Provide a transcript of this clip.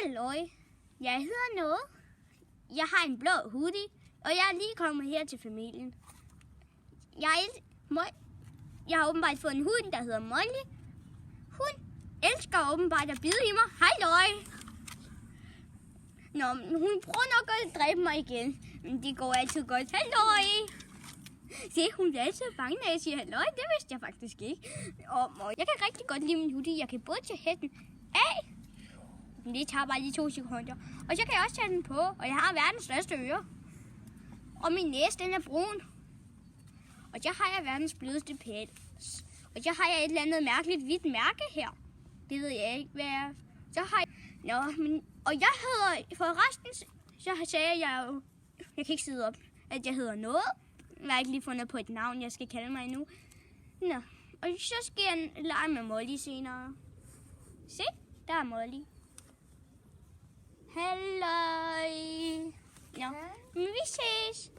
Halløj, jeg hedder noget. Jeg har en blå hoodie, og jeg er lige kommet her til familien. Jeg har åbenbart fået en hund, der hedder Molly. Hun elsker åbenbart at bide i mig. Halløj! Nå, hun prøver nok at dræbe mig igen, men det går altid godt. Halløj! Se, hun bliver altid bange, når jeg siger halløj. Det vidste jeg faktisk ikke. Og jeg kan rigtig godt lide min hoodie. Jeg kan både tage hætten af. Det tager bare lige 2 sekunder. Og så kan jeg også tage den på, og jeg har verdens største ører. Og min næse, den er brun. Og så har jeg verdens blødeste pels. Og så har jeg et eller andet mærkeligt hvidt mærke her. Det ved jeg ikke, hvad er. Så har jeg... Nå, men... Og jeg hedder... Forresten, så sagde jeg jo... Jeg kan ikke sidde op, at jeg hedder noget. Jeg har ikke lige fundet på et navn, jeg skal kalde mig endnu. Nå, og så skal jeg lege med Molly senere. Se, der er Molly. Halløj. Nå, men vi ses.